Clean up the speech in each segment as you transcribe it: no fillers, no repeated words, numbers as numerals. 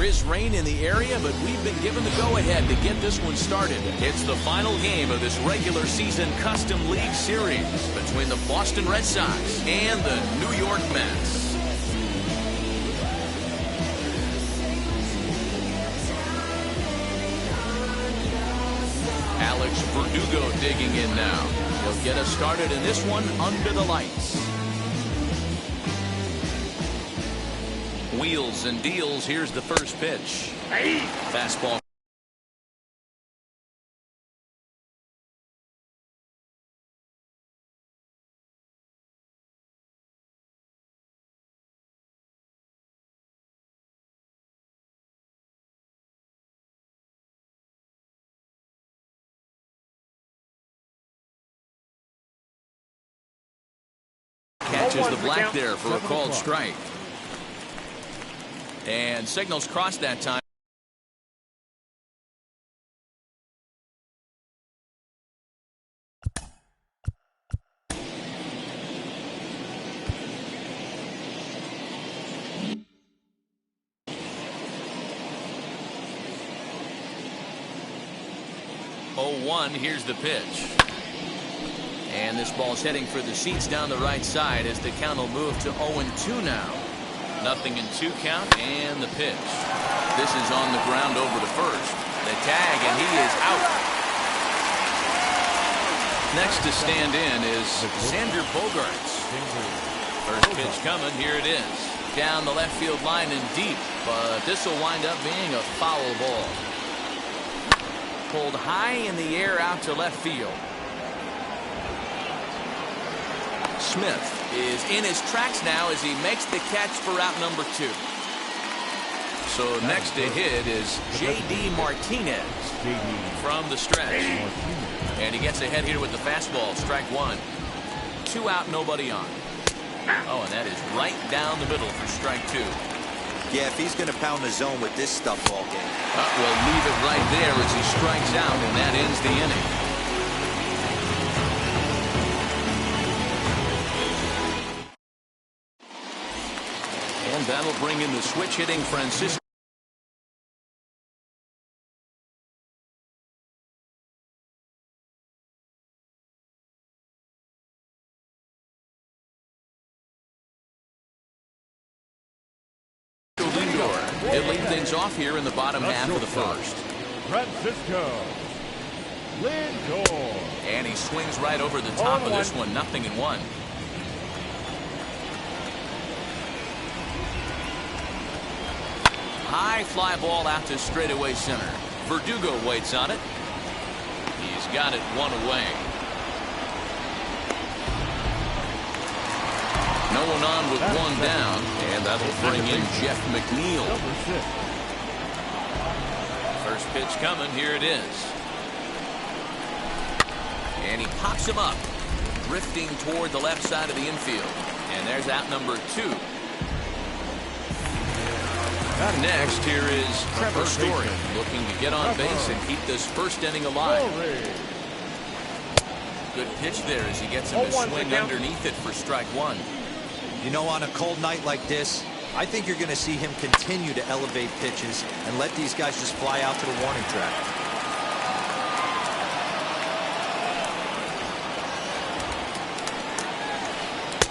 is rain in the area, but we've been given the go-ahead to get this one started. It's the final game of this regular season Custom League Series between the Boston Red Sox and the New York Mets. Alex Verdugo digging in now. He'll get us started in this one under the lights. Wheels and deals. Here's the first pitch. Fastball. Catches the black there for a called strike. And signals crossed that time. Oh, 1, here's the pitch. And this ball's heading for the seats down the right side as the count will move to 0-2 now. 0-2 count and the pitch. This is on the ground over to first. The tag, and he is out. Next to stand in is Xander Bogaerts. First pitch coming. Here it is. Down the left field line and deep, but this will wind up being a foul ball. Pulled high in the air out to left field. Smith is in his tracks now as he makes the catch for out number 2. So next to hit is J.D. Martinez from the stretch. And he gets ahead here with the fastball. Strike 1. 2 out, nobody on. Oh, and that is right down the middle for strike 2. Yeah, if he's going to pound the zone with this stuff all game. We'll leave it right there as he strikes out, and that ends the inning. And that'll bring in the switch hitting Francisco. He'll lead things off here in the bottom half of the first. Francisco Lindor. And he swings right over the top of this one. 0-1. High fly ball out to straightaway center. Verdugo waits on it. He's got it 1 away. No one on with 1 down, and that'll bring in Jeff McNeil. First pitch coming. Here it is. And he pops him up, drifting toward the left side of the infield. And there's out number 2. Next, here is Trevor Story, looking to get on base and keep this first inning alive. Good pitch there as he gets him to swing underneath it for strike 1. You know, on a cold night like this, I think you're going to see him continue to elevate pitches and let these guys just fly out to the warning track.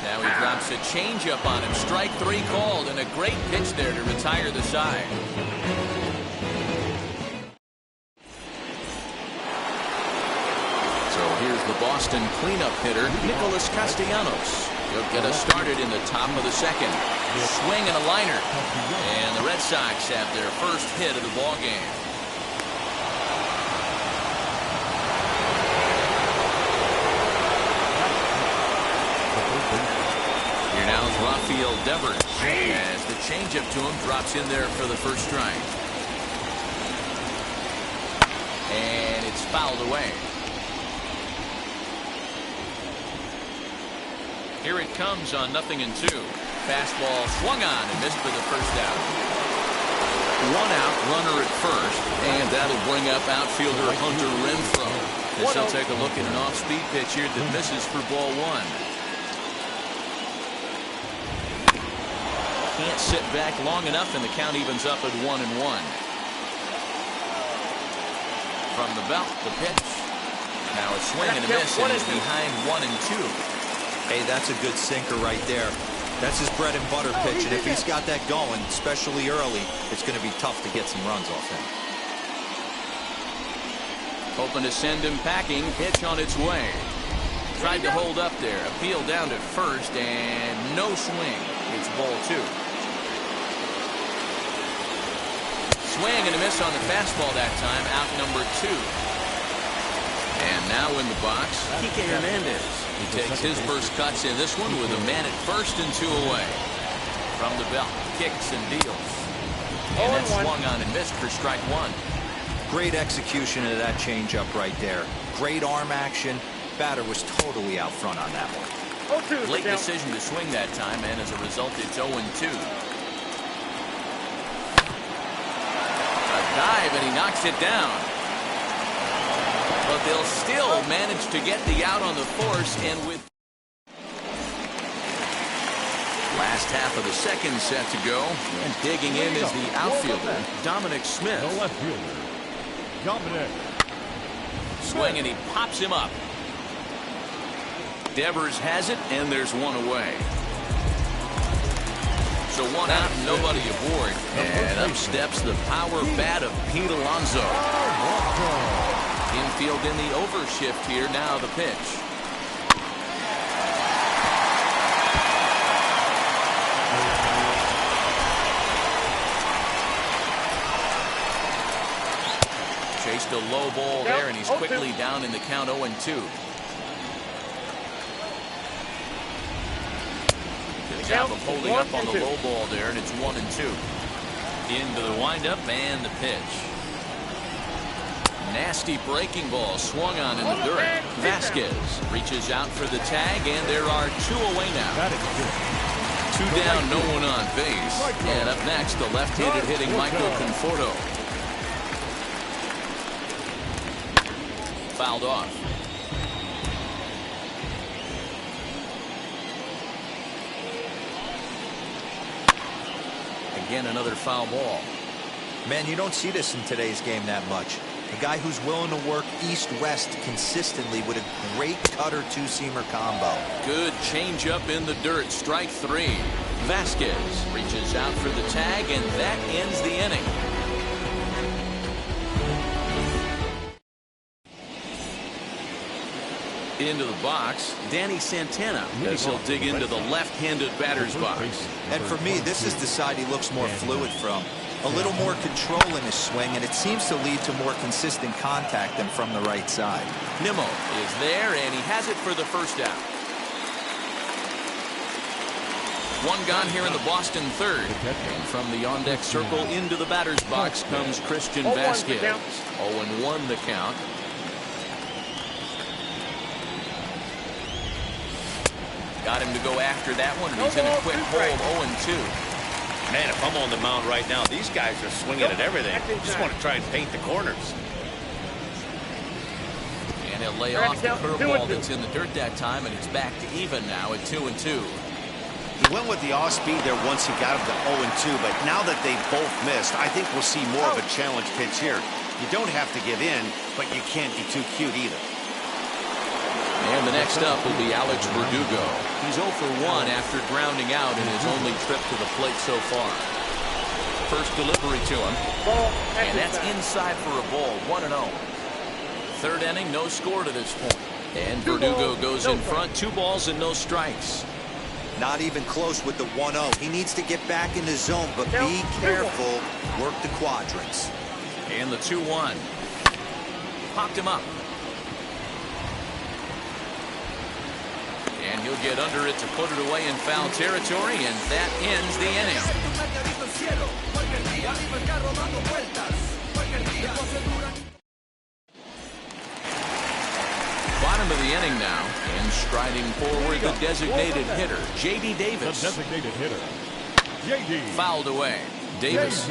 Now he drops a changeup on him. Strike 3 called, and a great pitch there to retire the side. So here's the Boston cleanup hitter, Nicholas Castellanos. He'll get us started in the top of the second. Swing and a liner. And the Red Sox have their first hit of the ball game. Here now is Rafael Devers as the changeup to him drops in there for the first strike. And it's fouled away. Here it comes on 0-2. Fastball swung on and missed for the first out. 1 out, runner at first, and that'll bring up outfielder Hunter Renfroe. As he'll take a look at an off-speed pitch here that misses for ball 1. Can't Sit back long enough, and the count evens up at 1-1. From the belt, the pitch. Now a swing and a miss, and he's behind 1-2. Hey, that's a good sinker right there. That's his bread and butter pitch, and if he's got that going, especially early, it's going to be tough to get some runs off him. Hoping to send him packing. Pitch on its way. Tried to hold up there. Appeal down to first, and no swing. It's ball 2. Swing and a miss on the fastball that time. Out number 2. And now in the box, Kike Hernandez. He takes his first cuts in this one with a man at first and 2 away. From the belt, kicks and deals. And that swung on and missed for strike 1. Great execution of that changeup right there. Great arm action. Batter was totally out front on that one. Late decision to swing that time, and as a result, it's 0-2. A dive, and he knocks it down. But they'll still manage to get the out on the force, and with last half of the second set to go, and digging in is the outfielder, Dominic Smith. The left fielder, Dominic. Swing, and he pops him up. Devers has it, and there's 1 away. So 1 out and nobody aboard. And up steps the power bat of Pete Alonso. Infield in the overshift here. Now the pitch. Chased a low ball there, and he's quickly down in the count 0-2. Good job of holding up on the low ball there, and it's 1-2. Into the windup and the pitch. Nasty breaking ball swung on in the dirt. Vasquez reaches out for the tag, and there are 2 away now. 2 down, no one on base. And up next, the left-handed hitting Michael Conforto. Fouled off. Again, another foul ball. Man, you don't see this in today's game that much. A guy who's willing to work east-west consistently with a great cutter two-seamer combo. Good changeup in the dirt. Strike 3. Vasquez reaches out for the tag, and that ends the inning. Into the box, Danny Santana, as he'll dig into the left-handed batter's box. And for me, this is the side he looks more fluid from. A little more control in his swing, and it seems to lead to more consistent contact than from the right side. Nimmo is there, and he has it for the first out. 1 gone here in the Boston third. And from the on-deck circle into the batter's box comes Christian Vasquez. 0-1 the count. Got him to go after that one, and he's in a quick hold, 0-2. Man, if I'm on the mound right now, these guys are swinging at everything. Just want to try and paint the corners. And he'll lay off the curveball that's in the dirt that time, and it's back to even now at 2-2. He went with the off-speed there once he got him to 0-2, but now that they've both missed, I think we'll see more of a challenge pitch here. You don't have to give in, but you can't be too cute either. And the next up will be Alex Verdugo. He's 0 for 1 after grounding out in his only trip to the plate so far. First delivery to him. And that's inside for a ball, 1-0. Third inning, no score to this point. And Verdugo goes in front, 2 balls and no strikes. Not even close with the 1-0. He needs to get back in the zone, but be careful. Work the quadrants. And the 2-1. Popped him up. And he'll get under it to put it away in foul territory, and that ends the inning. Bottom of the inning now, and striding forward, the designated hitter, J.D. Davis. The designated hitter, J.D. Fouled away. Davis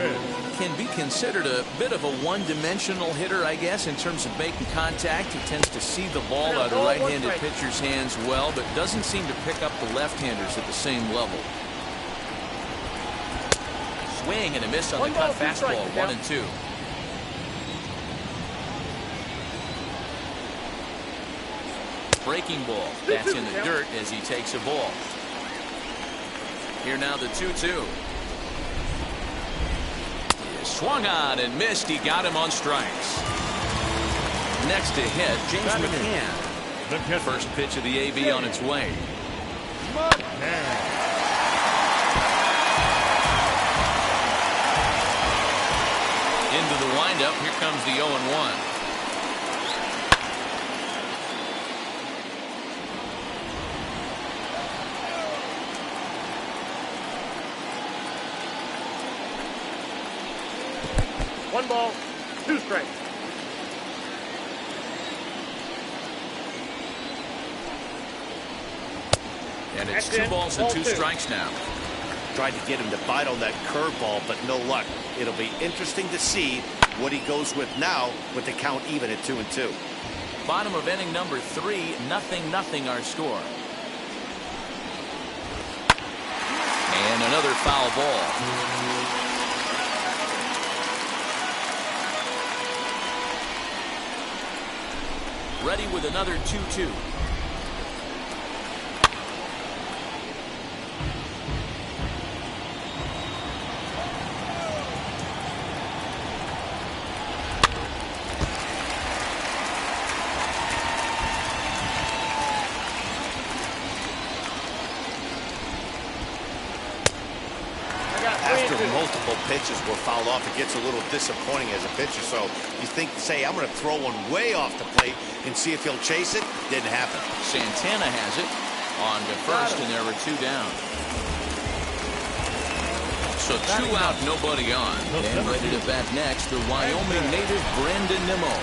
can be considered a bit of a one-dimensional hitter, I guess, in terms of making contact. He tends to see the ball out of right-handed pitchers' hands well, but doesn't seem to pick up the left-handers at the same level. swing and a miss on the cut fastball. 1-2. Breaking ball. That's in the dirt as he takes a ball. Here now the 2-2. Swung on and missed. He got him on strikes. Next to hit, James McCann. First pitch of the AB on its way. Into the windup. Here comes the 0-1. One ball, 2 strikes. And it's 2 balls and 2 strikes now. Tried to get him to bite on that curveball, but no luck. It'll be interesting to see what he goes with now with the count even at 2-2. Bottom of inning number 3, 0-0 our score. And another foul ball. Ready with another 2-2. After multiple pitches were fouled off, it gets a little disappointing as a pitcher. So you think, say, I'm going to throw one way off the plate and see if he'll chase it. Didn't happen. Santana has it on to first, and there were 2 down. So 2 out, nobody on. And ready to bat next, the Wyoming native Brandon Nimmo.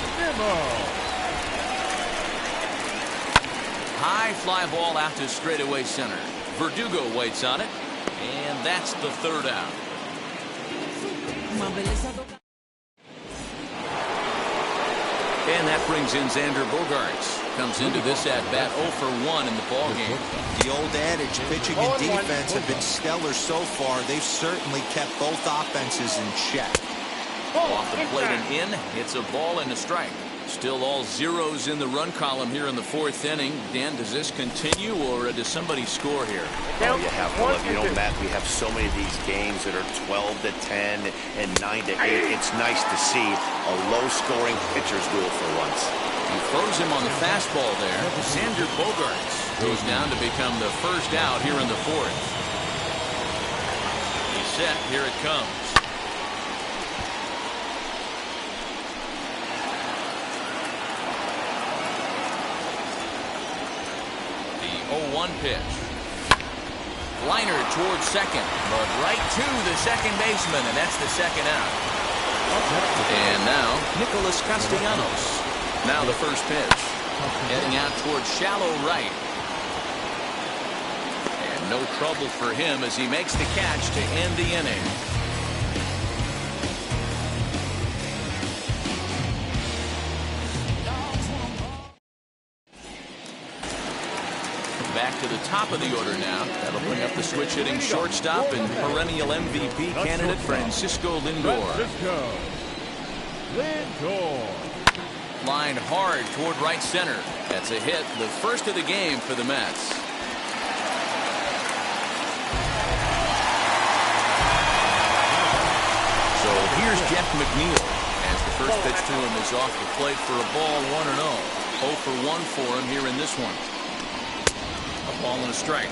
High fly ball out to straightaway center. Verdugo waits on it. And that's the 3rd out. And that brings in Xander Bogaerts. Comes into this at-bat 0 for 1 in the ballgame. The old adage, pitching and defense have been stellar so far. They've certainly kept both offenses in check. Off the plate and in. It's a ball and a strike. Still all zeros in the run column here in the 4th inning. Dan, does this continue, or does somebody score here? Oh, you have to love, Matt, we have so many of these games that are 12-10 and 9-8. It's nice to see a low-scoring pitcher's duel for once. He throws him on the fastball there. Xander Bogaerts goes down to become the 1st out here in the 4th. He's set. Here it comes. The 0-1 pitch. Liner towards second, but right to the second baseman, and that's the 2nd out. And now, Nicholas Castellanos. Now the first pitch. Heading out towards shallow right. And no trouble for him as he makes the catch to end the inning. Back to the top of the order now. That'll bring up the switch-hitting shortstop and perennial MVP candidate Francisco Lindor. Line hard toward right center. That's a hit, the first of the game for the Mets. So here's Jeff McNeil as the first pitch to him is off the plate for a ball, 1-0. 0 for 1 for him here in this one. A ball and a strike.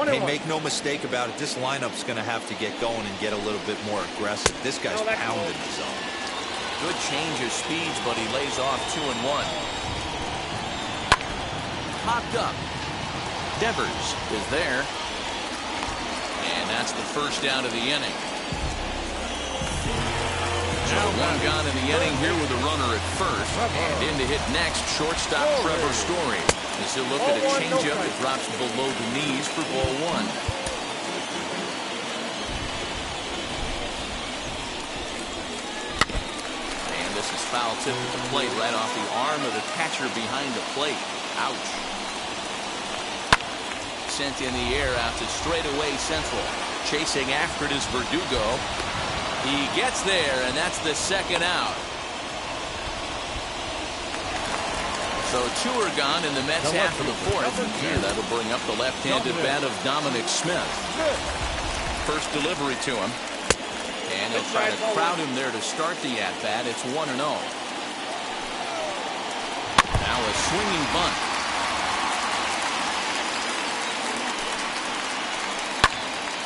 Hey, make no mistake about it. This lineup's going to have to get going and get a little bit more aggressive. This guy's pounding the zone. Good change of speeds, but he lays off 2-1. Popped up. Devers is there. And that's the first down of the inning. So 1 gone in the inning here with a runner at first. And in to hit next, shortstop Trevor Story. As he'll look at a changeup that drops below the knees for ball 1. And this is foul tip at the plate right off the arm of the catcher behind the plate. Ouch. Sent in the air out to straightaway central. Chasing after it is Verdugo. He gets there, and that's the second out. So two are gone in the Mets half of the fourth, and that'll bring up the left-handed bat of Dominic Smith. First delivery to him, and he'll try to crowd him there to start the at-bat. It's 1-0. Now a swinging bunt.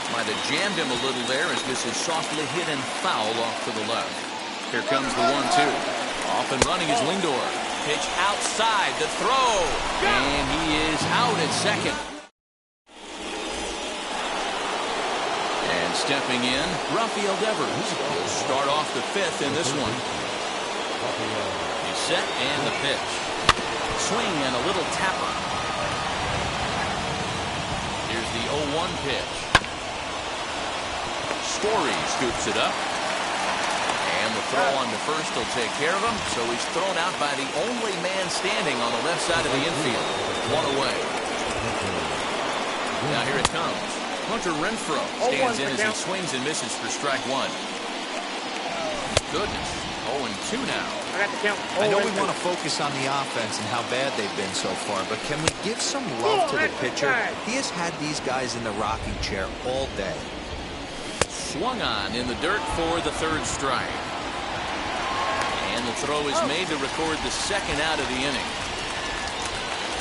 Might have jammed him a little there as this is softly hit and foul off to the left. Here comes the 1-2. Off and running is Lindor. Pitch outside, the throw, and he is out at second. And stepping in, Rafael Devers. He'll start off the fifth in this one. He's set and the pitch. Swing and a little tapper. Here's the 0-1 pitch. Story scoops it up. And the throw on to first will take care of him. So he's thrown out by the only man standing on the left side of the infield. One away. Now here it comes. Hunter Renfroe stands in as he swings and misses for strike one. Goodness. 0-2 now. I know we want to focus on the offense and how bad they've been so far, but can we give some love to the pitcher? He has had these guys in the rocking chair all day. Swung on in the dirt for the third strike. And the throw is made to record the second out of the inning.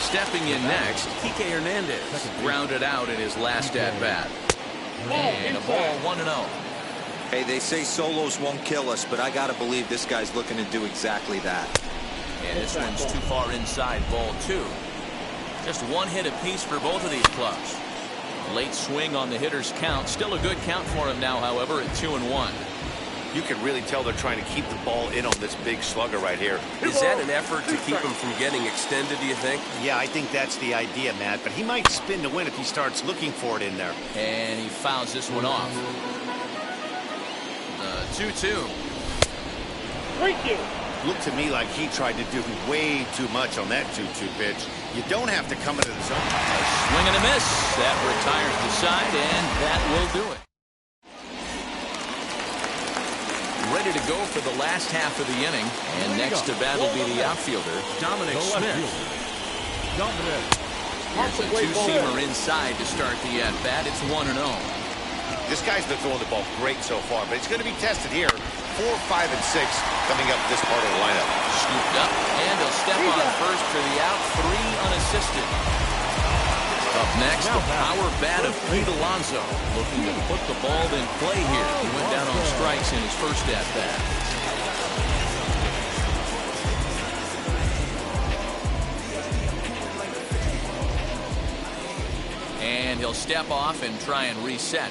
Stepping in next, Kike Hernandez grounded out in his last at-bat. And a ball 1-0. Hey, they say solos won't kill us, but I got to believe this guy's looking to do exactly that. And this one's too far inside, ball 2. Just one hit apiece for both of these clubs. Late swing on the hitter's count. Still a good count for him now, however, at 2-1. You can really tell they're trying to keep the ball in on this big slugger right here. Is that an effort to keep him from getting extended, do you think? Yeah, I think that's the idea, Matt. But he might spin to win if he starts looking for it in there. And he fouls this one off. The 2-2. Thank you. Looked to me like he tried to do way too much on that 2-2 pitch. You don't have to come into the zone. A swing and a miss. That retires the side, and that will do it. Ready to go for the last half of the inning. And next to bat will be the outfielder, Dominic Smith. Here's a two-seamer inside to start the at-bat. It's 1-0. This guy's been throwing the ball great so far, but it's going to be tested here. 4, 5, and 6 coming up this part of the lineup. Scooped up, and he'll step on first for the out. 3 unassisted. Up next, the power bat of Pete Alonso, looking to put the ball in play here. He went down on strikes in his first at-bat. And he'll step off and try and reset.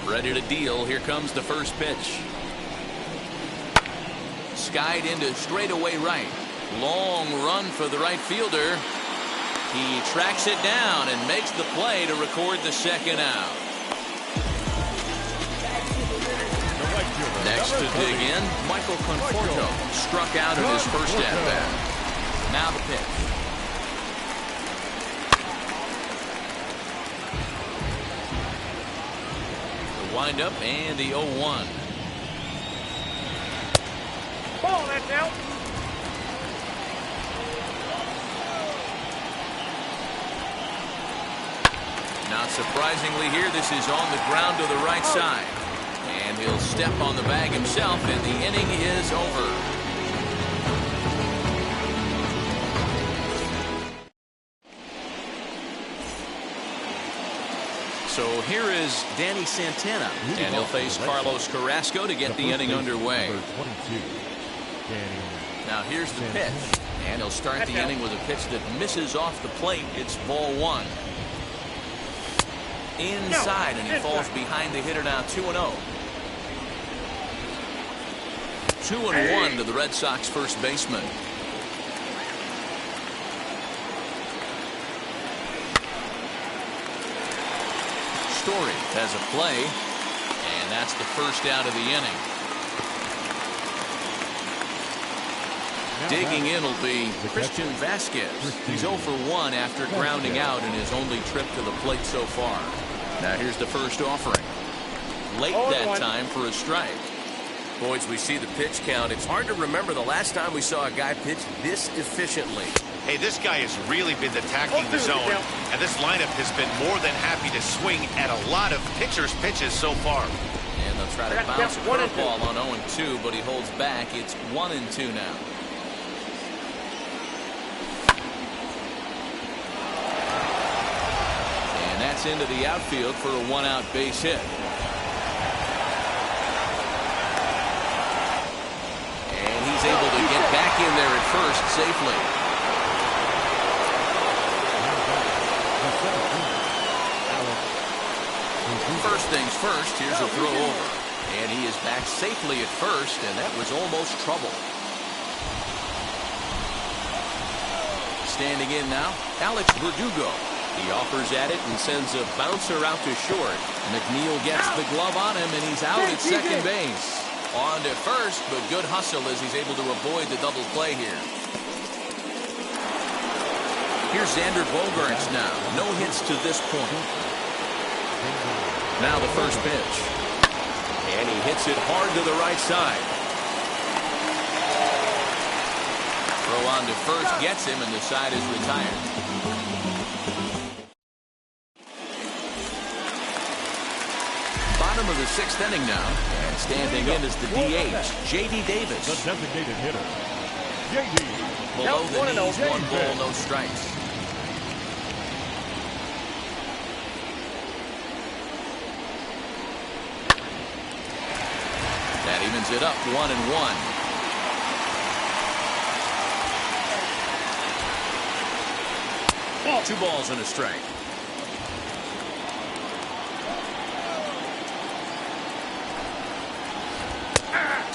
Ready to deal. Here comes the first pitch. Skied into straightaway right. Long run for the right fielder. He tracks it down and makes the play to record the second out. Next to dig in, Michael Conforto struck out in his first at-bat. Now the pitch. The windup and the 0-1. Ball, that's out. Not surprisingly here, this is on the ground to the right side. And he'll step on the bag himself, and the inning is over. So here is Danny Santana, and he'll face Carlos Carrasco to get the inning underway. Now here's the pitch, and he'll start the inning with a pitch that misses off the plate. It's ball 1. Inside, and he falls behind the hitter now. 2-0. 2-1 to the Red Sox first baseman. Story has a play, and that's the first out of the inning. Digging in will be Christian Vasquez. He's 0 for 1 after grounding out in his only trip to the plate so far. Now here's the first offering. Late that time for a strike. Boys, we see the pitch count. It's hard to remember the last time we saw a guy pitch this efficiently. Hey, this guy has really been attacking the zone, and this lineup has been more than happy to swing at a lot of pitchers' pitches so far. And they'll try to bounce a curveball on 0-2, but he holds back. It's 1-2 now. And that's into the outfield for a 1-out base hit. And he's able to get back in there at first safely. First things first, here's a throw over. And he is back safely at first, and that was almost trouble. Standing in now, Alex Verdugo. He offers at it and sends a bouncer out to short. McNeil gets the glove on him, and he's out at second base. On to first, but good hustle as he's able to avoid the double play here. Here's Xander Bogaerts now. No hits to this point. Now the first pitch. And he hits it hard to the right side. Throw on to first gets him, and the side is retired. Bottom of the 6th inning now. And standing in is the DH, J.D. Davis. The designated hitter, J.D. Below the knees, 1 ball, no strikes. That evens it up, 1-1. 2 balls and a strike.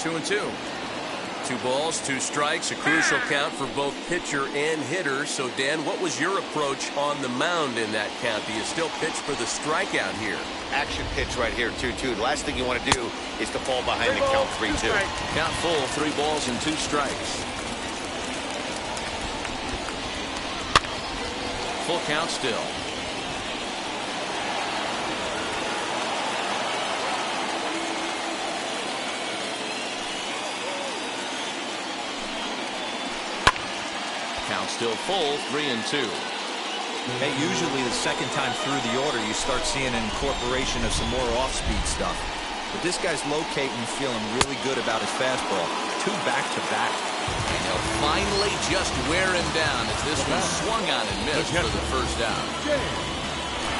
Two and 2. 2 balls, 2 strikes, a crucial count for both pitcher and hitter. So, Dan, what was your approach on the mound in that count? Do you still pitch for the strikeout here? Action pitch right here, 2-2. The last thing you want to do is to fall behind the count 3-2. Count full, 3 balls and 2 strikes. Full count still. Count still full, 3-2. Hey, usually the second time through the order, you start seeing an incorporation of some more off-speed stuff. But this guy's locating, feeling really good about his fastball. 2 back-to-back. And he'll finally just wear him down as this one swung on and missed for the first out.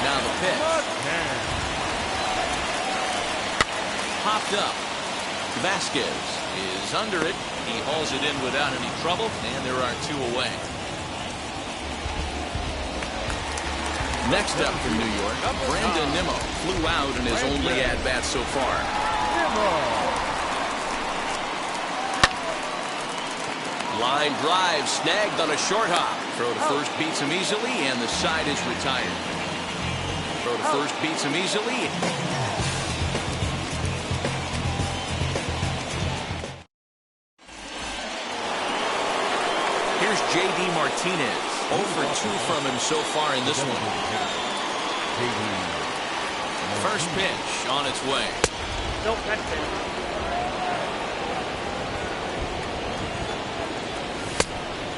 Now the pitch. Popped up. Vasquez is under it. He hauls it in without any trouble, and there are 2 away. Next up from New York, Brandon Nimmo flew out in his only at-bat so far. Line drive snagged on a short hop. Throw to first beats him easily, and the side is retired. Throw to first beats him easily. Here's J.D. Martinez. 0 for 2 from him so far in this one. First pitch on its way. Nope, that's it.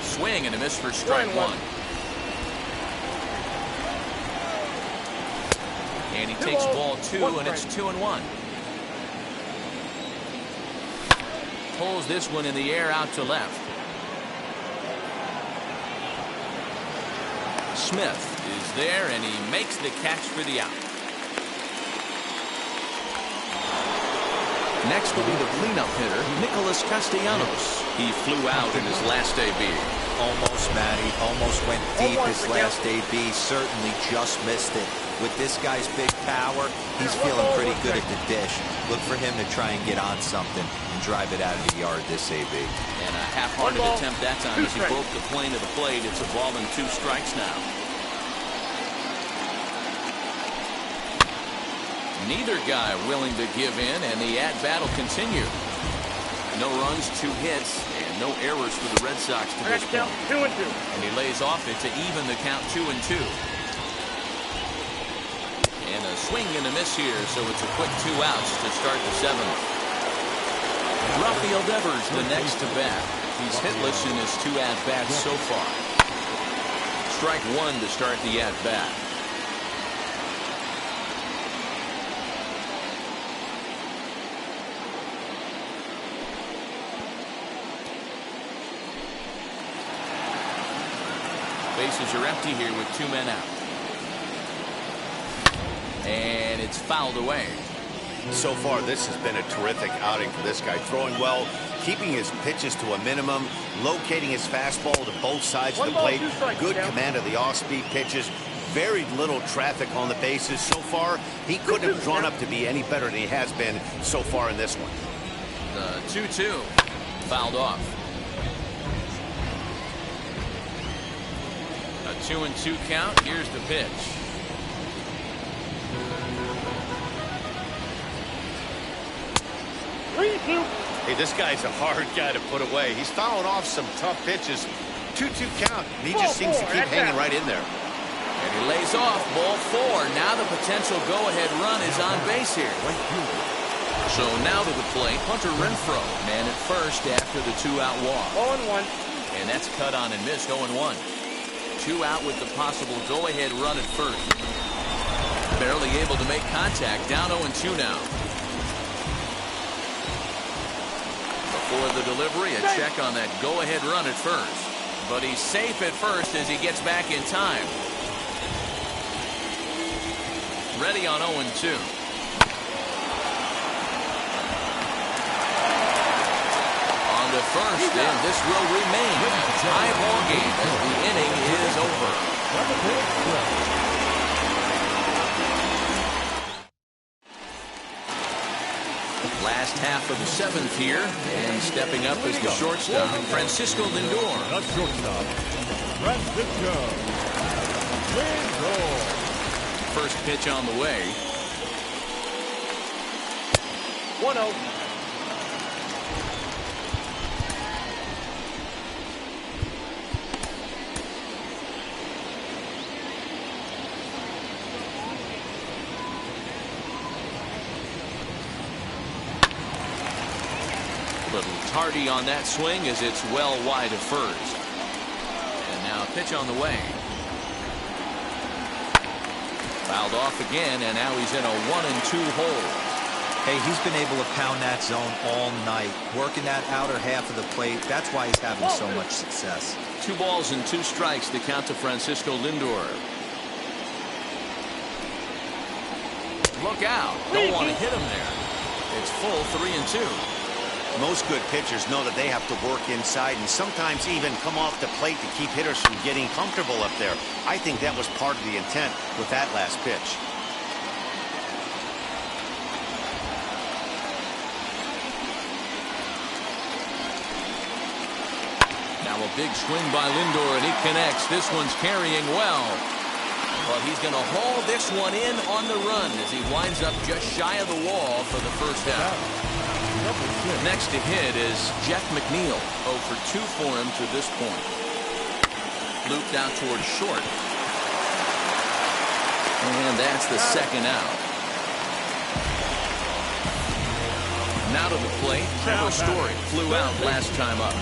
Swing and a miss for strike 1. And he takes ball 2, and it's 2-1. Pulls this one in the air out to left. Smith is there, and he makes the catch for the out. Next will be the cleanup hitter, Nicholas Castellanos. He flew out in his last AB. Almost, Matty. Almost went deep his last AB. Certainly just missed it. With this guy's big power, he's feeling pretty good at the dish. Look for him to try and get on something and drive it out of the yard this AB. And a half-hearted attempt that time as he broke the plane of the plate. It's a ball and 2 strikes now. Neither guy willing to give in, and the at-bat will continue. No runs, 2 hits, and No errors for the Red Sox to this point. 2-2. And he lays off it to even the count 2-2. And a swing and a miss here, so it's a quick 2 outs to start the 7th. Rafael Devers the next to bat. He's hitless in his 2 at-bats so far. Strike 1 to start the at-bat. Bases are empty here with 2 men out. And it's fouled away. So far, this has been a terrific outing for this guy. Throwing well, keeping his pitches to a minimum, locating his fastball to both sides of the plate. Good command of the off-speed pitches. Very little traffic on the bases. So far, he couldn't have drawn up to be any better than he has been so far in this one. The 2-2 fouled off. A 2-2 count. Here's the pitch. Hey, this guy's a hard guy to put away. He's fouling off some tough pitches. 2-2 count. He just seems to keep hanging right in there. And he lays off ball 4. Now the potential go-ahead run is on base here. So now to the plate, Hunter Renfroe, man at first after the 2-out walk. 0-1. And that's cut on and missed. 0-1. 2 out with the possible go-ahead run at first. Barely able to make contact. Down 0-2 now. Before the delivery, a check on that go-ahead run at first. But he's safe at first as he gets back in time. Ready on 0-2. On to first, and this will remain a tie ball game as the inning is over. Last half of the 7th here, and stepping up as the shortstop, Francisco Lindor. The shortstop, Francisco Lindor. First pitch on the way. 1-0. Little tardy on that swing as it's well wide of first. And now a pitch on the way. Fouled off again, and now he's in a 1-2 hole. Hey, he's been able to pound that zone all night, working that outer half of the plate. That's why he's having so much success. 2 balls and 2 strikes to count to Francisco Lindor. Look out. Don't want to hit him there. It's full 3-2. Most good pitchers know that they have to work inside and sometimes even come off the plate to keep hitters from getting comfortable up there. I think that was part of the intent with that last pitch. Now a big swing by Lindor, and he connects. This one's carrying well. But he's going to haul this one in on the run as he winds up just shy of the wall for the first out. Next to hit is Jeff McNeil. 0 for 2 for him to this point. Looped out towards short. And that's the second out. Now to the plate, Trevor Story flew out last time up.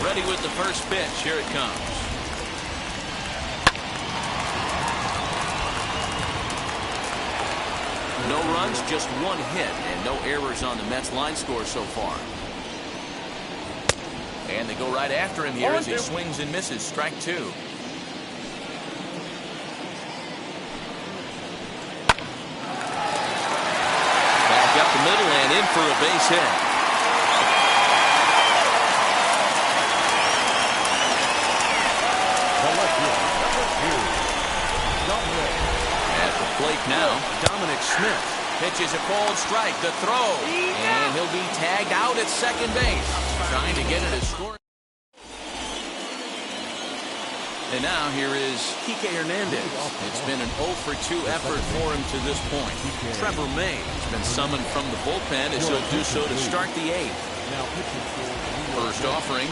Ready with the first pitch. Here it comes. No runs, just 1 hit, and no errors on the Mets line score so far. And they go right after him here as he swings and misses. Strike 2. Back up the middle and in for a base hit. At the plate now, Dominic Smith pitches a cold strike. The throw, and he'll be tagged out at second base, trying to get it as score. And now here is Kike Hernandez. It's been an 0 for 2 effort for him to this point. Trevor May has been summoned from the bullpen as he'll do so to start the 8th. First offering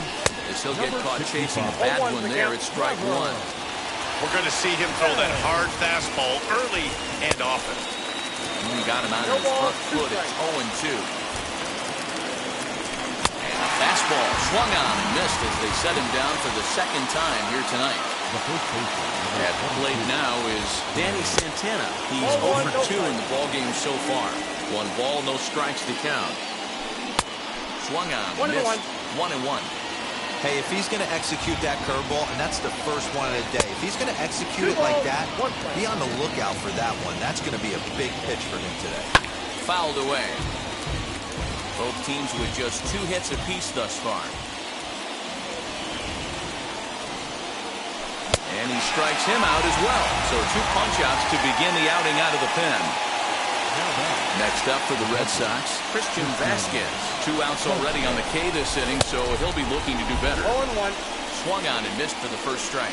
as he'll get caught chasing a bad one there at strike 1. We're going to see him throw that hard fastball early and often. He got him out of his front foot. It's 0-2. And a fastball swung on and missed as they set him down for the second time here tonight. At the plate now is Danny Santana. He's 0 for 2 in the ballgame so far. 1 ball, no strikes to count. Swung on, missed. 1-1. Hey, if he's going to execute that curveball, and that's the first one of the day, if he's going to execute it like that, be on the lookout for that one. That's going to be a big pitch for him today. Fouled away. Both teams with just 2 hits apiece thus far. And he strikes him out as well. So 2 punch-outs to begin the outing out of the pen. Next up for the Red Sox, Christian Vasquez. 2 outs already on the K this inning, so he'll be looking to do better. 0-1. Swung on and missed for the first strike.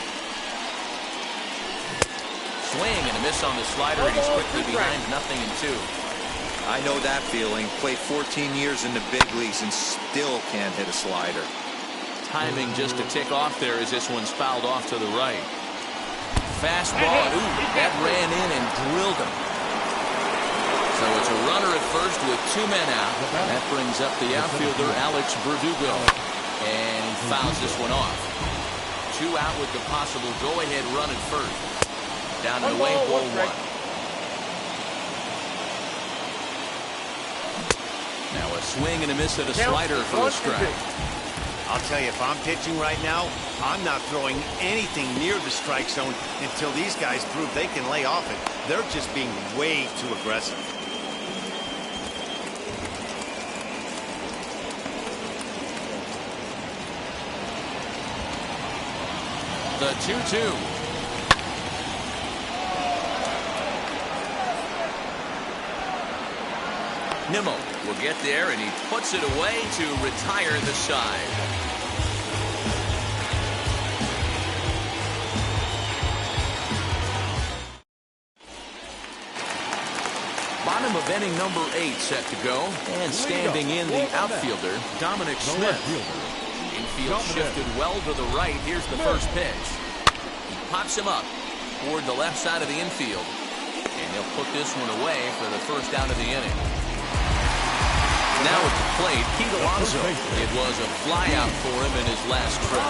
Swing and a miss on the slider, and he's quickly behind 0-2. I know that feeling. Played 14 years in the big leagues and still can't hit a slider. Timing just a tick off there as this one's fouled off to the right. Fastball, ooh, that ran in and drilled him. So it's a runner at first with 2 men out. That brings up the outfielder, Alex Verdugo. And he fouls this one off. 2 out with the possible go-ahead run at first. Down and away, ball 1. Now a swing and a miss at a slider for a strike. I'll tell you, if I'm pitching right now, I'm not throwing anything near the strike zone until these guys prove they can lay off it. They're just being way too aggressive. The 2-2. Nimmo will get there, and he puts it away to retire the side. Bottom of inning number 8 set to go, and standing in the outfielder, Dominic Smith. Infield shifted well to the right. Here's the first pitch. He pops him up toward the left side of the infield, and he'll put this one away for the first out of the inning. Now at the plate, Pete Alonso. It was a flyout for him in his last trip.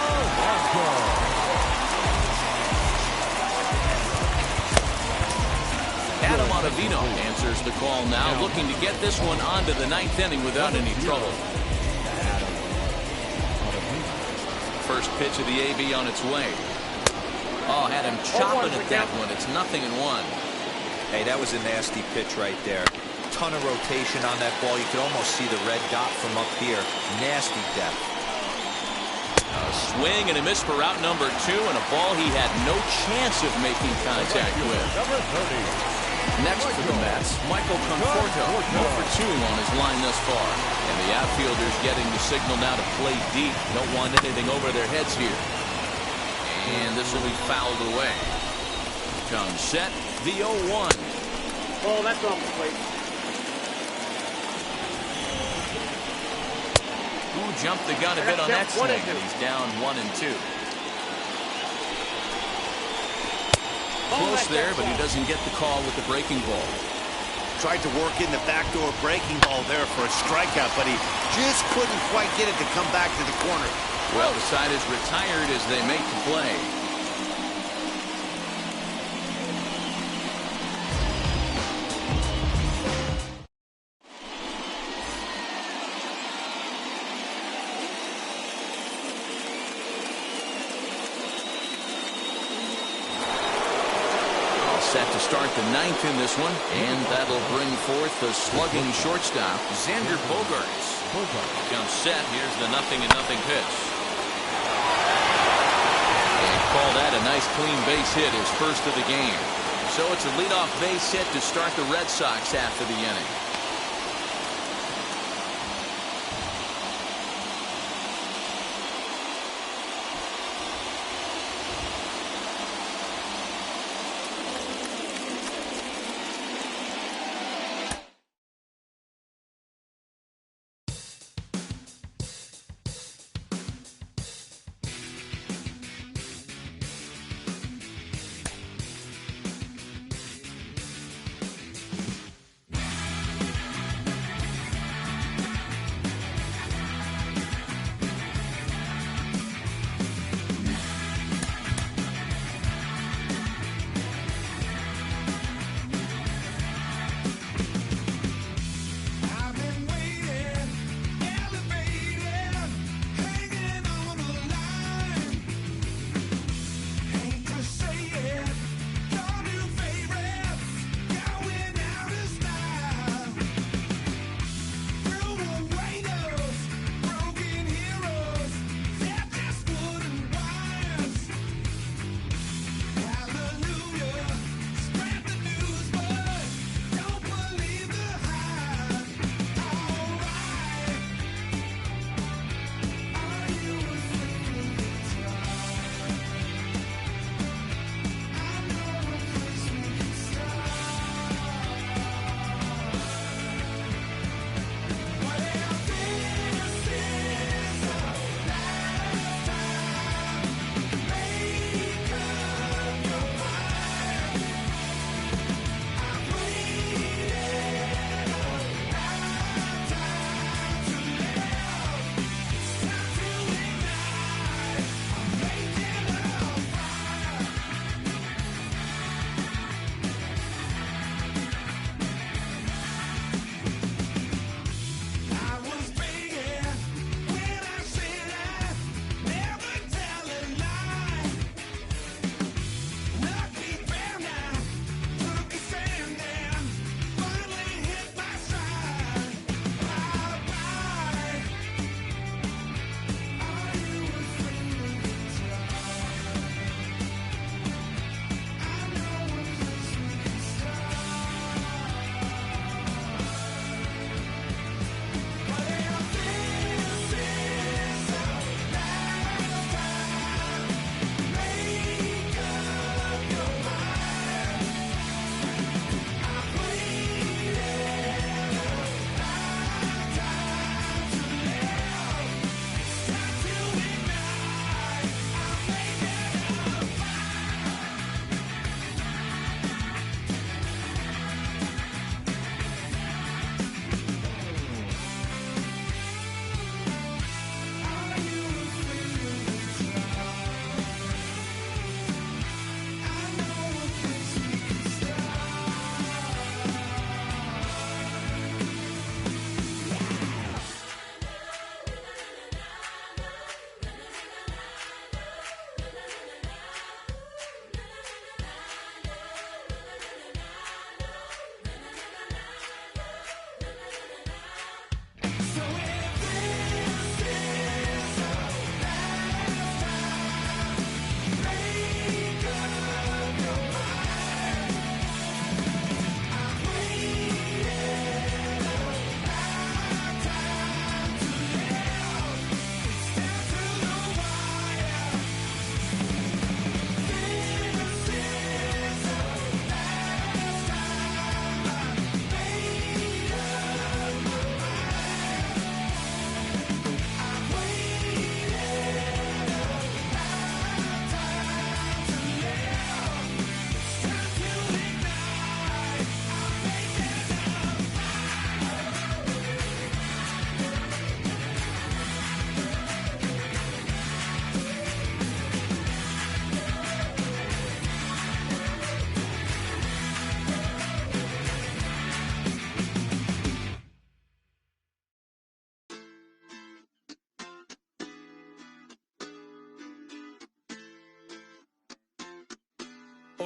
Adam Ottavino answers the call now, looking to get this one onto the 9th inning without any trouble. First pitch of the AB on its way. Oh, had him chopping at that one. It's 0-1. Hey, that was a nasty pitch right there. Ton of rotation on that ball. You could almost see the red dot from up here. Nasty depth. A swing and a miss for out number 2, and a ball he had no chance of making contact with. Next for the Mets, Michael Conforto, 0 for 2 on his line thus far. And the outfielders getting the signal now to play deep. Don't want anything over their heads here. And this will be fouled away. Comes set, the 0-1. Oh, that's off the plate. Who jumped the gun a bit on that swing, and he's down 1-2. Close there, but he doesn't get the call with the breaking ball. Tried to work in the backdoor breaking ball there for a strikeout, but he just couldn't quite get it to come back to the corner. Well, the side is retired as they make the play. Set to start the 9th in this one, and that'll bring forth the slugging shortstop, Xander Bogaerts. Comes set. Here's the 0-0 pitch. And call that a nice clean base hit, his first of the game. So it's a leadoff base hit to start the Red Sox after the inning.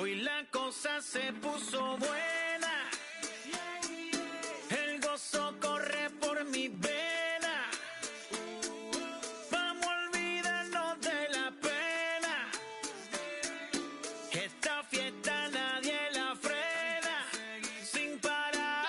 Hoy la cosa se puso buena. El gozo corre por mi vena. Vamos a olvidarnos de la pena. Esta fiesta nadie la frena. Sin parar.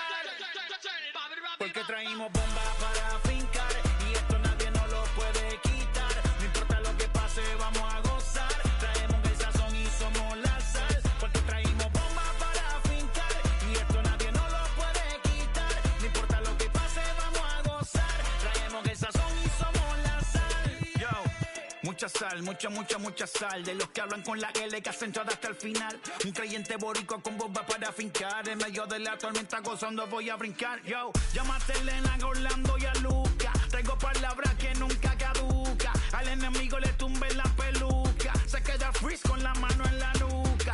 Porque traímos bomba para fincar. Y esto nadie nos lo puede quitar. No importa lo que pase, vamos a gozar. Traemos el sazón y somos la sal. Porque traímos bomba para fincar. Y esto nadie nos lo puede quitar. No importa lo que pase, vamos a gozar. Traemos el sazón y somos la sal. Yo, mucha sal, mucha sal. De los que hablan con la L que hacen todo hasta el final. Un creyente boricua con bomba para fincar. En medio de la tormenta gozando voy a brincar. Yo, llámate a Elena, a Orlando y a Luca. Traigo palabras que nunca caduca. Al enemigo le tumbe la peluca. Se queda freeze con la mano en la nuca.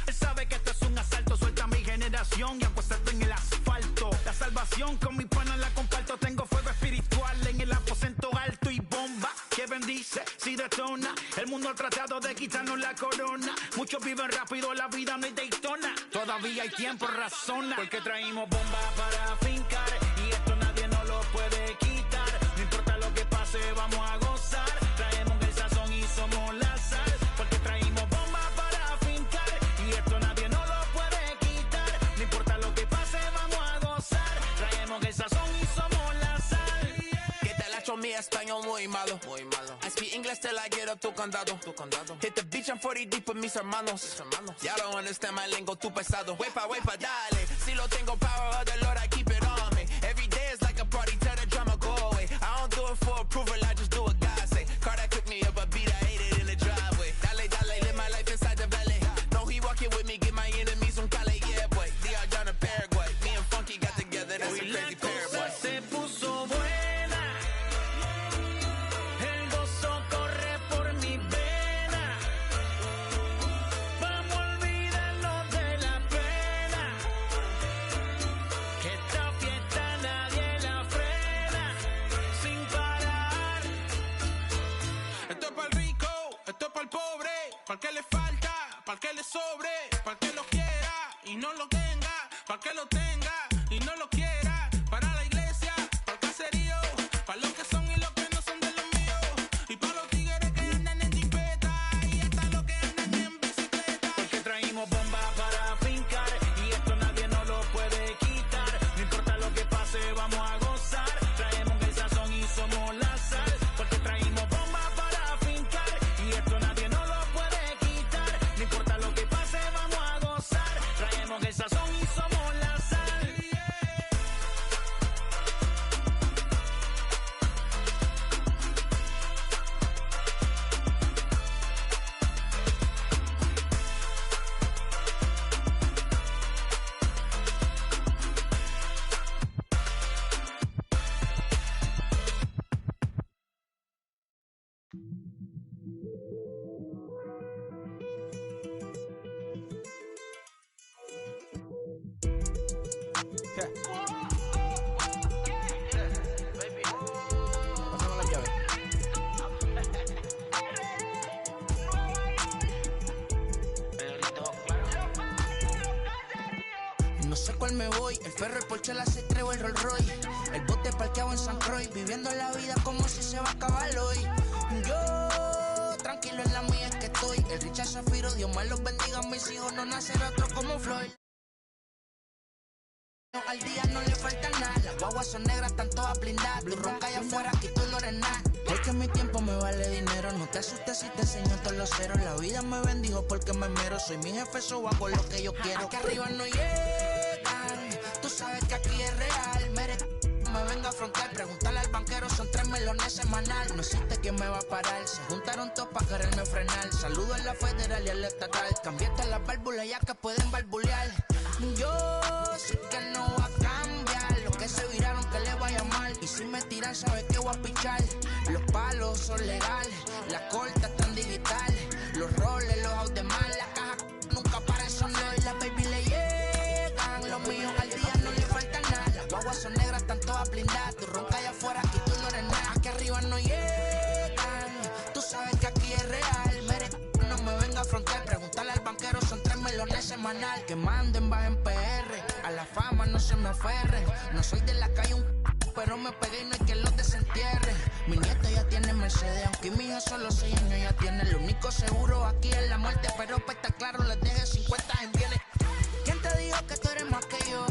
Él sabe que esto es un asalto. Suelta mi generación y acuéstate en el asfalto. La salvación con mi pana la comparto. Tengo fuego espiritual en el aposento alto y bomba que bendice si detona. El mundo ha tratado de quitarnos la corona. Muchos viven rápido, la vida no es Daytona. Todavía hay tiempo, razona. Porque traímos bomba para fincar. Y esto nadie nos lo puede quitar. No importa lo que pase, vamos a gozar. Traemos el sazón y somos la sal. Porque traímos bomba para fincar. Y esto nadie nos lo puede quitar. No importa lo que pase, vamos a gozar. Traemos el sazón y somos la sal. Que te la echo mi español muy malo. I speak English till I get up tu condado. Hit the beach, I'm 40 deep with mis hermanos. Ya don't understand my lingo, tu pesado. Wepa, dale. Si lo tengo power of the Lord, I keep it on me. Every day is like a party, tell the drama go away. I don't do it for approval, I just do what God say. Car that cooked me up a beat, I ate it in the driveway. Dale, live my life inside the valley. No, he walking with me, get my enemies from Cali, yeah, boy. DR down to Paraguay. Me and Funky got together, that's a crazy pair, boy. Se puso buena. El gozo corre por mi vena. Vamos a olvidarnos de la pena. Que esta fiesta nadie la frena. Sin parar. Esto es para el rico, esto es para el pobre. Para el que le falta, para el que le sobre. Para el que lo quiera y no lo tenga. Para el que lo tenga y no lo quiera. Para la iglesia, para el caserío. Para los que son y los que no son de los míos. Y para los tigres que andan en jipeta. Y hasta los que andan en bicicleta. Porque traímos bomba para fincar. Y esto nadie nos lo puede quitar. No importa lo que pase, vamos a gozar. Traemos el sazón y somos la sal. Porque traímos bomba para fincar. Y esto nadie nos lo puede quitar. No importa lo que pase, vamos a gozar. Traemos el sazón y somos la sal. Pásame la llave. No sé cuál me voy, el ferro, el Porsche, la C3 o el Rolls Royce. El bote parqueado en San Croix, viviendo la vida como si se va a acabar hoy. Yo, tranquilo en la mía es que estoy. El Richard Zafiro, Dios más los bendiga, mis hijos no nacerá otro como Floyd. Al día no le falta nada, las guaguas son negras, están todas blindadas. Tu ronca allá afuera, aquí tú no eres nada. Es que mi tiempo me vale dinero, no te asustes si te enseño todos los ceros. La vida me bendijo porque me mero, soy mi jefe, so hago lo que yo quiero. Aquí arriba no llegan, tú sabes que aquí es real. Me venga a afrontar, preguntarle al banquero, son 3 melones semanal. No existe quien me va a parar, se juntaron todos para quererme frenar. Saludo a la federal y a la estatal, cambiaste las válvulas ya que pueden barbulear. Yo sé que no va a cambiar, los que se viraron que le vaya mal. Y si me tiran sabes que voy a pichar. Los palos son legales, las cortas están digitales. Los roles, los out de mal, la caja nunca para de sonar. Las baby le llegan, los míos al día no le falta nada. Las guaguas son negras, están todas blindadas. Tu ronca allá afuera y tú no eres nada. Aquí arriba no llegan, tú sabes que aquí es real. No me venga a afrontar, preguntarle al banquero, son 3 meses. original que manden baja en PR. A la fama no se me aferren. No soy de la calle pero me pegué y no hay que los desentierre. Mi nieta ya tiene Mercedes, aunque mi hija solo 6 años ya tiene. Lo único seguro aquí es la muerte, pero para estar claro les deje 50 en bienes. ¿Quién te dijo que tú eres más que yo?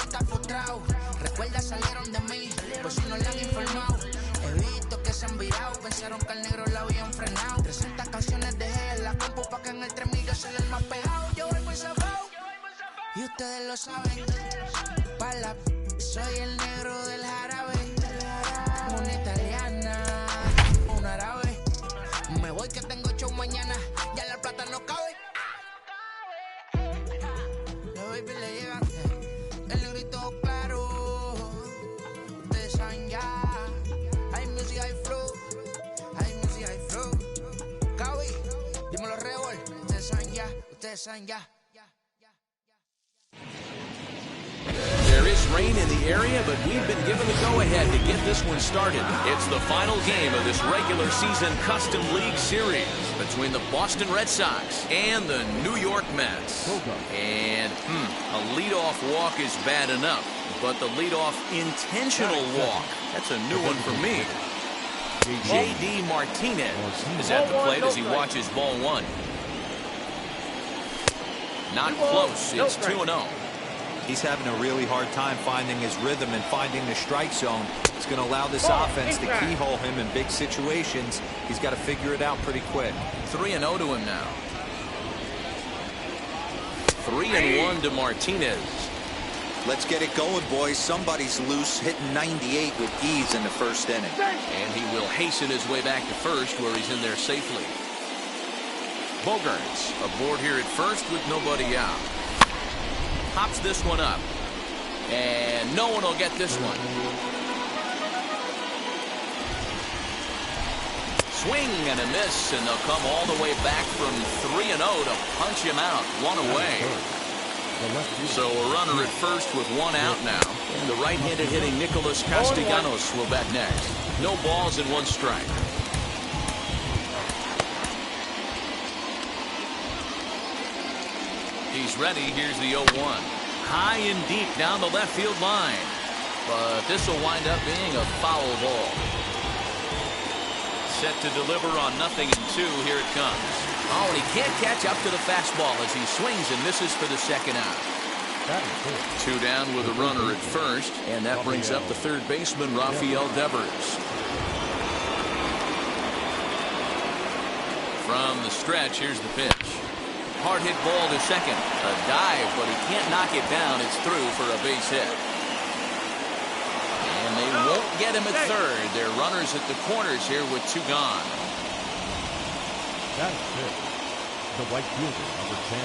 Estás frustrado, recuerda salieron de mí, pues si no le han informado. He visto que se han virado, pensaron que al negro la habían frenado. 300 canciones dejé en la compu pa' que en el 3000 yo soy el más pegado. Yo voy muy zafado, y ustedes lo saben. Soy el negro del jarabe, una italiana, un árabe. Me voy que tengo show mañana, ya la plata no cabe. La baby le llega, el negrito claro. Ustedes saben ya, hay music, hay flow, hay music, hay flow. Cabi, dímelo Rebol, ustedes saben ya, ustedes saben ya. There is rain in the area, but we've been given the go-ahead to get this one started. It's the final game of this regular season Custom League Series between the Boston Red Sox and the New York Mets. And, a leadoff walk is bad enough, but the leadoff intentional walk, that's a new one for me. J.D. Martinez is at the plate as he watches ball one. Not close, it's 2-0. He's having a really hard time finding his rhythm and finding the strike zone. It's going to allow this offense to keyhole him in big situations. He's got to figure it out pretty quick. 3-0 to him now. 3-1 to Martinez. Let's get it going, boys. Somebody's loose, hitting 98 with ease in the first inning. And he will hasten his way back to first, where he's in there safely. Bogarts aboard here at first with nobody out. Pops this one up. And no one will get this one. Swing and a miss, and they'll come all the way back from 3-0 to punch him out. One away. So a runner at first with one out now. And the right-handed hitting Nicholas Castellanos will bat next. No balls and one strike. He's ready. Here's the 0-1. High and deep down the left field line. But this will wind up being a foul ball. Set to deliver on 0-2. Here it comes. Oh, and he can't catch up to the fastball as he swings and misses for the second out. 2 down with a runner at first. And that brings up the third baseman, Rafael Devers. From the stretch, here's the pitch. Hard hit ball to second. A dive, but he can't knock it down. It's through for a base hit. And they won't get him at third. They're runners at the corners here with 2 gone. That's it. The right fielder, number 10.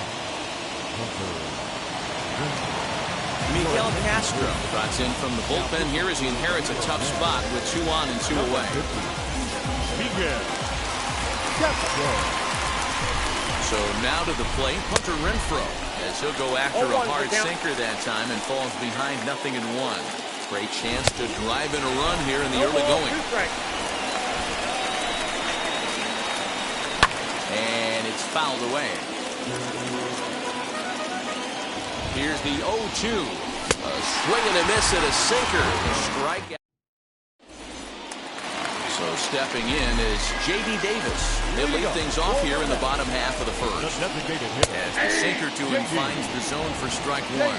Miguel Castro trots in from the bullpen here as he inherits a tough spot with 2 on and 2 away. Miguel Castro. So now to the plate, Hunter Renfroe, as he'll go after a hard sinker that time and falls behind 0-1. Great chance to drive in a run here in the early going. And it's fouled away. Here's the 0-2. A swing and a miss at a sinker. Strikeout. So stepping in is J.D. Davis. He'll lead things off here in the bottom half of the first. As the sinker to him finds the zone for strike 1.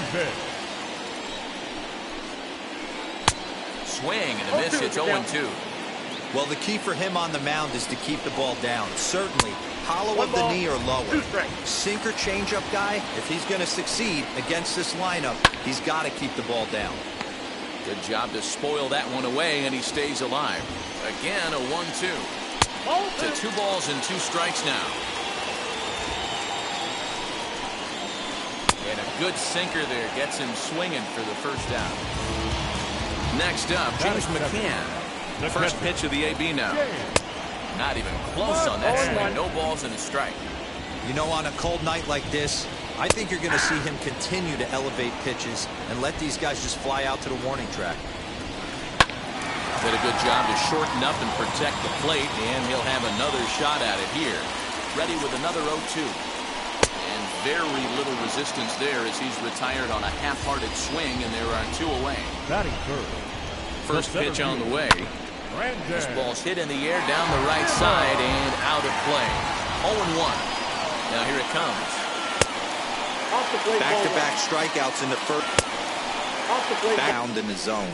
Swing and a miss. It's 0-2. Well, the key for him on the mound is to keep the ball down. Certainly, hollow of the knee or lower. Sinker changeup guy, if he's going to succeed against this lineup, he's got to keep the ball down. Good job to spoil that one away, and he stays alive. Again, a 1-2. To 2 balls and 2 strikes now. And a good sinker there gets him swinging for the first out. Next up, James McCann. The first pitch of the AB now. Not even close on that swing. No balls and a strike. You know, on a cold night like this, I think you're going to see him continue to elevate pitches and let these guys just fly out to the warning track. Did a good job to shorten up and protect the plate, and he'll have another shot at it here. Ready with another 0-2. And very little resistance there as he's retired on a half-hearted swing, and there are 2 away. Batting third. First pitch on the way. Brandon. This ball's hit in the air down the right side and out of play. 0-1. Now here it comes. Off the plate, Back-to-back strikeouts in the first. Off the plate. Bound in the zone.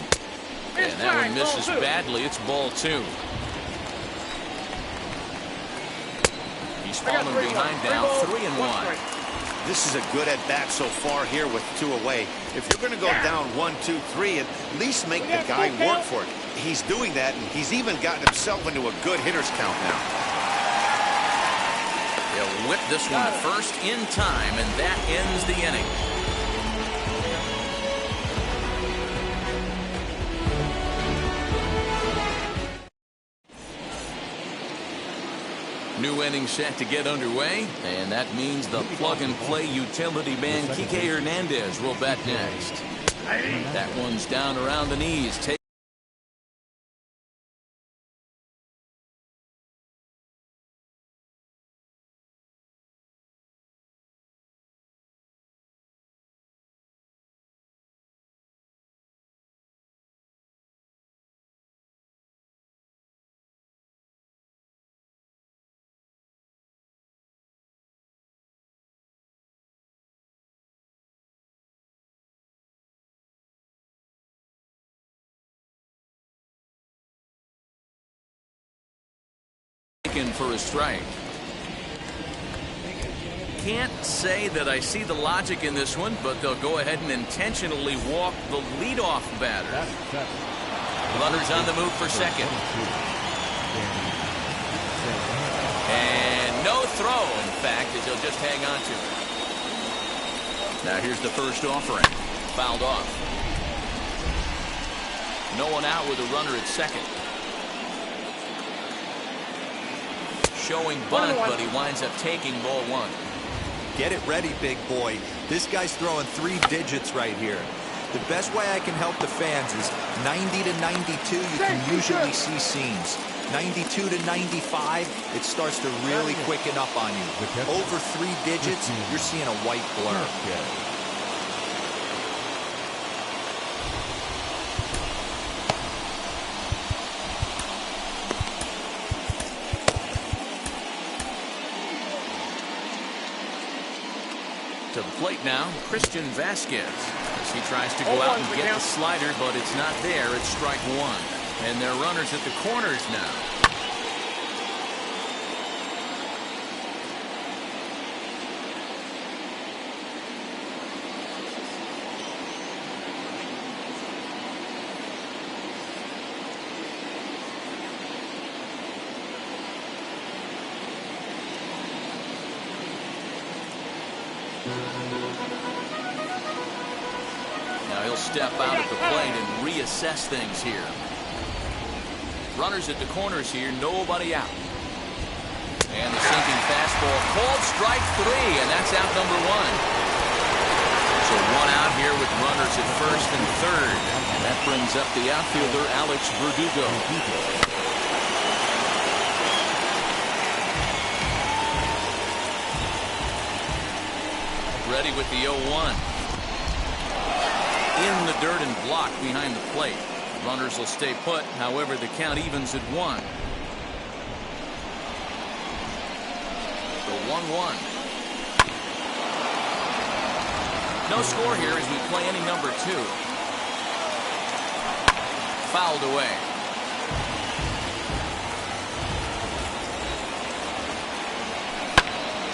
And that one misses badly. It's ball 2. He's fallen behind now, 3-1. This is a good at-bat so far here with 2 away. If you're going to go down 1, 2, 3, at least make the guy work for it. He's doing that, and he's even gotten himself into a good hitter's count now. They'll whip this one to first in time, and that ends the inning. New inning set to get underway, and that means the plug-and-play utility man Kike Hernandez will bat next. That one's down around the knees. For a strike. Can't say that I see the logic in this one, but they'll go ahead and intentionally walk the leadoff batter. Runners on the move for second. And no throw, in fact, as he'll just hang on to it. Now here's the first offering. Fouled off. No one out with a runner at second. Showing bunt, but he winds up taking ball 1. Get it ready, big boy. This guy's throwing 3 digits right here. The best way I can help the fans is 90 to 92, you can usually see seams. 92 to 95, it starts to really quicken up on you. Over 3 digits, you're seeing a white blur. To the plate now, Christian Vasquez, as he tries to go out and get the slider, but it's not there. It's strike 1. And they're runners at the corners now. Now he'll step out at the plate and reassess things here. Runners at the corners here, nobody out. And the sinking fastball called strike 3, and that's out number 1. So 1 out here with runners at first and third. And that brings up the outfielder, Alex Verdugo. Ready with the 0-1. In the dirt and blocked behind the plate. Runners will stay put, however the count evens at 1. The 1-1. No score here as we play inning number 2. Fouled away.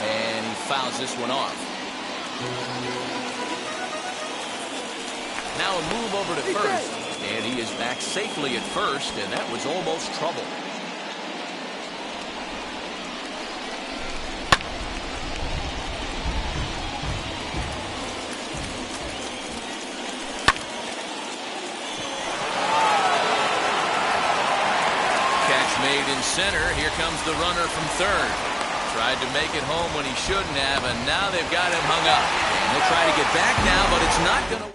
And he fouls this one off. Now a move over to first, and he is back safely at first, and that was almost trouble. Catch made in center. Here comes the runner from third. Tried to make it home when he shouldn't have, and now they've got him hung up. And he'll try to get back now, but it's not going to.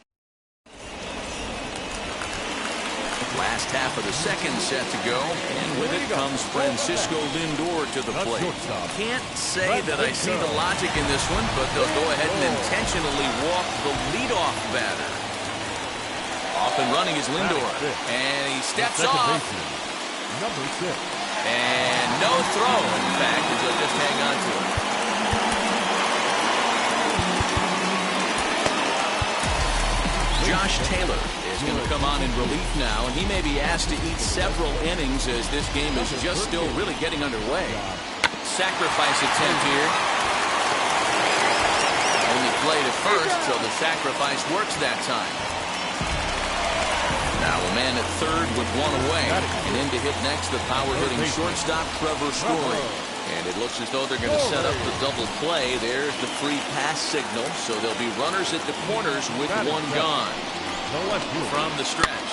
Last half of the second set to go. And with it comes Francisco Lindor to the plate. Can't say that I see the logic in this one, but they'll go ahead and intentionally walk the leadoff batter. Off and running is Lindor. And he steps off. Number 6. And no throw, in fact, as he'll just hang on to it. Josh Taylor is going to come on in relief now, and he may be asked to eat several innings as this game is just still really getting underway. Sacrifice attempt here. Only play to first, so the sacrifice works that time. Now a man at third with one away, and in to hit next the power-hitting shortstop Trevor Story. And it looks as though they're going to set up the double play. There's the free pass signal, so there'll be runners at the corners with one gone. From the stretch,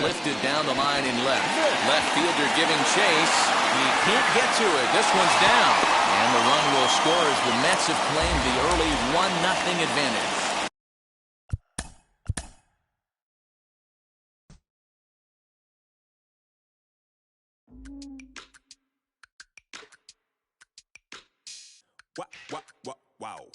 lifted down the line in left. Left fielder giving chase. He can't get to it. This one's down. And the run will score as the Mets have claimed the early 1-0 advantage. Wow.